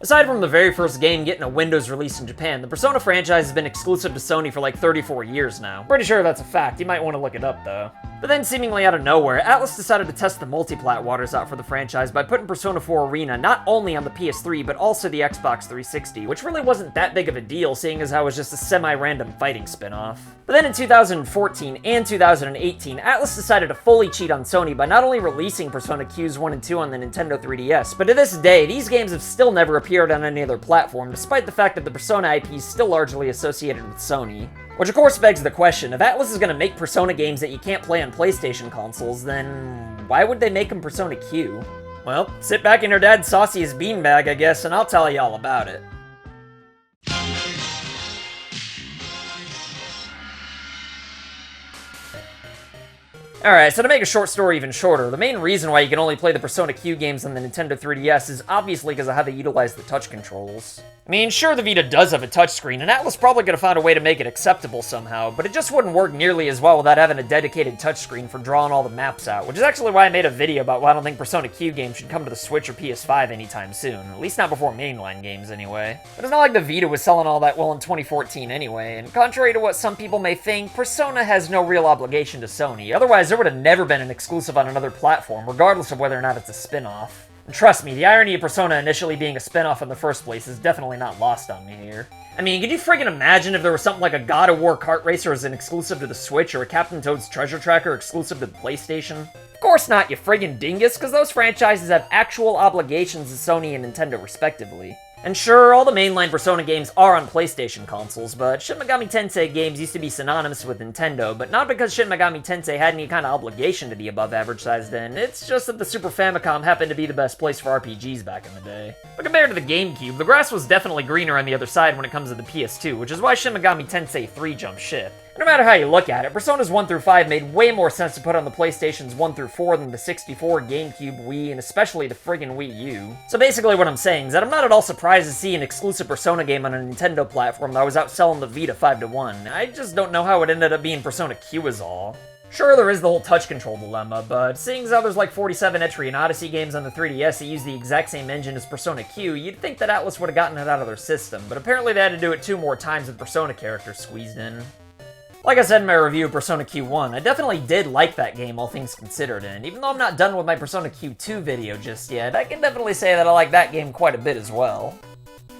Aside from the very first game getting a Windows release in Japan, the Persona franchise has been exclusive to Sony for like 34 years now. Pretty sure that's a fact, you might want to look it up though. But then, seemingly out of nowhere, Atlus decided to test the multi-plat waters out for the franchise by putting Persona 4 Arena not only on the PS3, but also the Xbox 360, which really wasn't that big of a deal, seeing as how it was just a semi-random fighting spin-off. But then in 2014 and 2018, Atlus decided to fully cheat on Sony by not only releasing Persona Qs 1 and 2 on the Nintendo 3DS, but to this day, these games have still never appeared on any other platform, despite the fact that the Persona IP is still largely associated with Sony. Which of course begs the question, if Atlus is going to make Persona games that you can't play on PlayStation consoles, then why would they make them Persona Q? Well, sit back in your dad's sauciest beanbag, I guess, and I'll tell you all about it. Alright, so to make a short story even shorter, the main reason why you can only play the Persona Q games on the Nintendo 3DS is obviously because of how they utilize the touch controls. I mean, sure, the Vita does have a touchscreen, and Atlus probably could have found a way to make it acceptable somehow, but it just wouldn't work nearly as well without having a dedicated touchscreen for drawing all the maps out, which is actually why I made a video about why I don't think Persona Q games should come to the Switch or PS5 anytime soon, at least not before mainline games anyway. But it's not like the Vita was selling all that well in 2014 anyway, and contrary to what some people may think, Persona has no real obligation to Sony, otherwise there would have never been an exclusive on another platform, regardless of whether or not it's a spin-off. And trust me, the irony of Persona initially being a spin-off in the first place is definitely not lost on me here. I mean, could you friggin' imagine if there was something like a God of War kart racer as an exclusive to the Switch, or a Captain Toad's Treasure Tracker exclusive to the PlayStation? Of course not, you friggin' dingus, because those franchises have actual obligations to Sony and Nintendo respectively. And sure, all the mainline Persona games are on PlayStation consoles, but Shin Megami Tensei games used to be synonymous with Nintendo, but not because Shin Megami Tensei had any kind of obligation to the above-average-sized end, it's just that the Super Famicom happened to be the best place for RPGs back in the day. But compared to the GameCube, the grass was definitely greener on the other side when it comes to the PS2, which is why Shin Megami Tensei 3 jumped ship. No matter how you look at it, Personas 1 through 5 made way more sense to put on the PlayStations 1 through 4 than the 64, GameCube, Wii, and especially the friggin' Wii U. So basically what I'm saying is that I'm not at all surprised to see an exclusive Persona game on a Nintendo platform that was outselling the Vita 5-1. I just don't know how it ended up being Persona Q is all. Sure, there is the whole touch control dilemma, but seeing as how there's like 47 Etrian Odyssey games on the 3DS that use the exact same engine as Persona Q, you'd think that Atlus would have gotten it out of their system, but apparently they had to do it 2 more times with Persona characters squeezed in. Like I said in my review of Persona Q1, I definitely did like that game, all things considered, and even though I'm not done with my Persona Q2 video just yet, I can definitely say that I like that game quite a bit as well.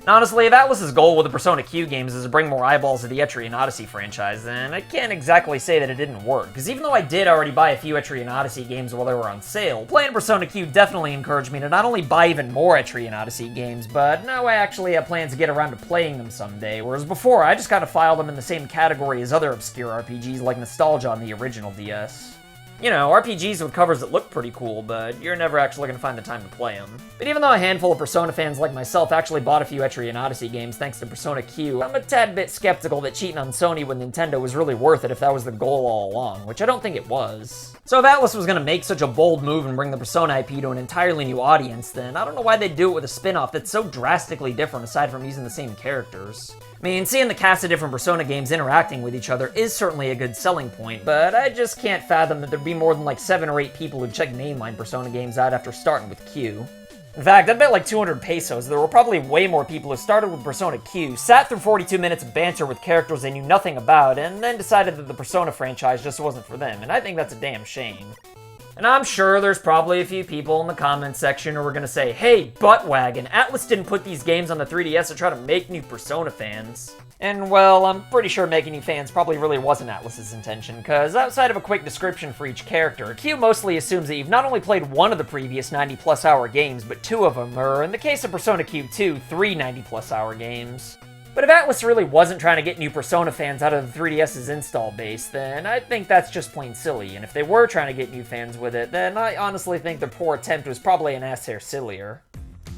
Honestly, if Atlus's goal with the Persona Q games is to bring more eyeballs to the Etrian Odyssey franchise, then I can't exactly say that it didn't work, because even though I did already buy a few Etrian Odyssey games while they were on sale, playing Persona Q definitely encouraged me to not only buy even more Etrian Odyssey games, but now I actually have plans to get around to playing them someday, whereas before I just kind of filed them in the same category as other obscure RPGs like Nostalgia on the original DS. You know, RPGs with covers that look pretty cool, but you're never actually going to find the time to play them. But even though a handful of Persona fans like myself actually bought a few Etrian Odyssey games thanks to Persona Q, I'm a tad bit skeptical that cheating on Sony with Nintendo was really worth it if that was the goal all along, which I don't think it was. So if Atlus was going to make such a bold move and bring the Persona IP to an entirely new audience, then I don't know why they'd do it with a spin-off that's so drastically different aside from using the same characters. I mean, seeing the cast of different Persona games interacting with each other is certainly a good selling point, but I just can't fathom that there'd be more than like 7 or 8 people who'd check mainline Persona games out after starting with Q. In fact, I bet like 200 pesos there were probably way more people who started with Persona Q, sat through 42 minutes of banter with characters they knew nothing about, and then decided that the Persona franchise just wasn't for them, and I think that's a damn shame. And I'm sure there's probably a few people in the comments section who are gonna say, hey, buttwagon, Atlus didn't put these games on the 3DS to try to make new Persona fans. And well, I'm pretty sure making new fans probably really wasn't Atlus's intention, cause outside of a quick description for each character, Q mostly assumes that you've not only played one of the previous 90+ hour games, but 2 of them, or in the case of Persona Q2, 3 90+ hour games. But if Atlus really wasn't trying to get new Persona fans out of the 3DS's install base, then I think that's just plain silly, and if they were trying to get new fans with it, then I honestly think their poor attempt was probably an ass hair sillier.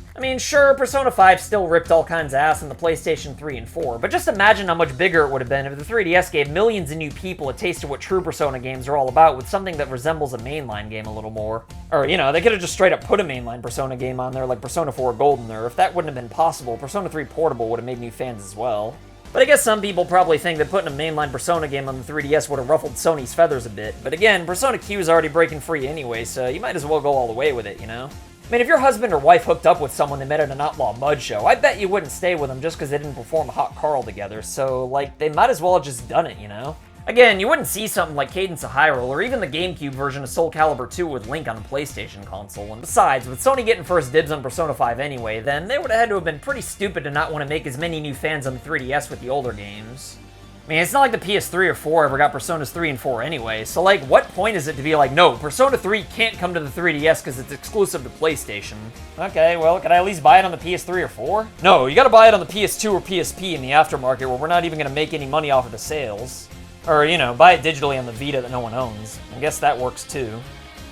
I mean, sure, Persona 5 still ripped all kinds of ass on the PlayStation 3 and 4, but just imagine how much bigger it would have been if the 3DS gave millions of new people a taste of what true Persona games are all about with something that resembles a mainline game a little more. Or, you know, they could have just straight up put a mainline Persona game on there like Persona 4 Golden, or if that wouldn't have been possible, Persona 3 Portable would have made new fans as well. But I guess some people probably think that putting a mainline Persona game on the 3DS would have ruffled Sony's feathers a bit, but again, Persona Q is already breaking free anyway, so you might as well go all the way with it, you know? I mean, if your husband or wife hooked up with someone they met at an Outlaw Mud show, I bet you wouldn't stay with them just because they didn't perform Hot Carl together, so, like, they might as well have just done it, you know? Again, you wouldn't see something like Cadence of Hyrule or even the GameCube version of Soul Calibur 2 with Link on a PlayStation console, and besides, with Sony getting first dibs on Persona 5 anyway, then they would have had to have been pretty stupid to not want to make as many new fans on the 3DS with the older games. I mean, it's not like the PS3 or 4 ever got Personas 3 and 4 anyway, so like, what point is it to be like, no, Persona 3 can't come to the 3DS because it's exclusive to PlayStation? Okay, well, can I at least buy it on the PS3 or 4? No, you gotta buy it on the PS2 or PSP in the aftermarket where we're not even gonna make any money off of the sales. Or, you know, buy it digitally on the Vita that no one owns. I guess that works too.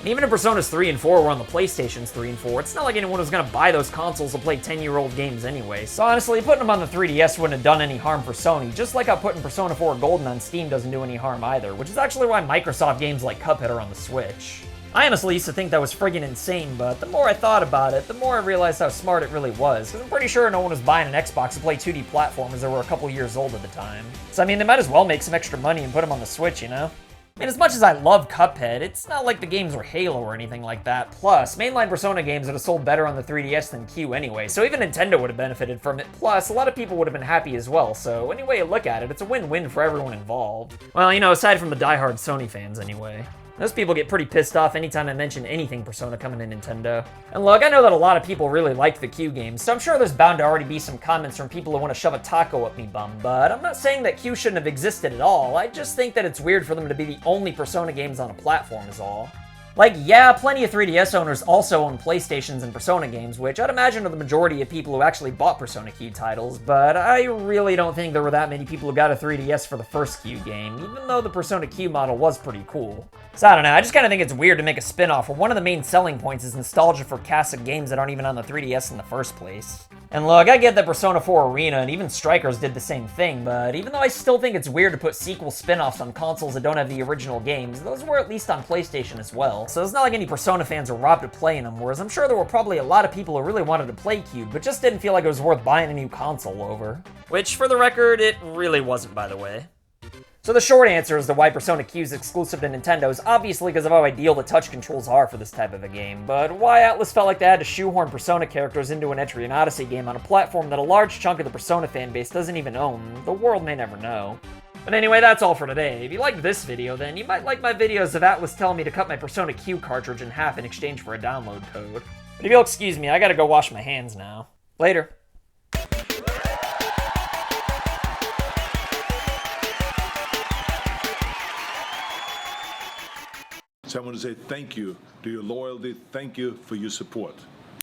And even if Personas 3 and 4 were on the PlayStations 3 and 4, it's not like anyone was gonna buy those consoles to play 10-year-old games anyway. So honestly, putting them on the 3DS wouldn't have done any harm for Sony, just like how putting Persona 4 Golden on Steam doesn't do any harm either, which is actually why Microsoft games like Cuphead are on the Switch. I honestly used to think that was friggin' insane, but the more I thought about it, the more I realized how smart it really was, because I'm pretty sure no one was buying an Xbox to play 2D platformers that were a couple years old at the time. So I mean, they might as well make some extra money and put them on the Switch, you know? I mean, as much as I love Cuphead, it's not like the games were Halo or anything like that. Plus, mainline Persona games would have sold better on the 3DS than Q anyway, so even Nintendo would have benefited from it. Plus, a lot of people would have been happy as well, so any way you look at it, it's a win-win for everyone involved. Well, you know, aside from the diehard Sony fans anyway. Those people get pretty pissed off anytime I mention anything Persona coming to Nintendo. And look, I know that a lot of people really like the Q games, so I'm sure there's bound to already be some comments from people who want to shove a taco up me bum, but I'm not saying that Q shouldn't have existed at all. I just think that it's weird for them to be the only Persona games on a platform is all. Like, yeah, plenty of 3DS owners also own PlayStations and Persona games, which I'd imagine are the majority of people who actually bought Persona Q titles, but I really don't think there were that many people who got a 3DS for the first Q game, even though the Persona Q model was pretty cool. So I don't know, I just kind of think it's weird to make a spin-off where one of the main selling points is nostalgia for classic games that aren't even on the 3DS in the first place. And look, I get that Persona 4 Arena and even Strikers did the same thing, but even though I still think it's weird to put sequel spin-offs on consoles that don't have the original games, those were at least on PlayStation as well. So it's not like any Persona fans are robbed of playing them, whereas I'm sure there were probably a lot of people who really wanted to play Cube, but just didn't feel like it was worth buying a new console over. Which, for the record, it really wasn't, by the way. So the short answer as to why Persona Q is exclusive to Nintendo is obviously because of how ideal the touch controls are for this type of a game, but why Atlus felt like they had to shoehorn Persona characters into an Etrian Odyssey game on a platform that a large chunk of the Persona fanbase doesn't even own, the world may never know. But anyway, that's all for today. If you liked this video, then you might like my videos of Atlus telling me to cut my Persona Q cartridge in half in exchange for a download code. But if you'll excuse me, I gotta go wash my hands now. Later. So I want to say thank you to your loyalty, thank you for your support.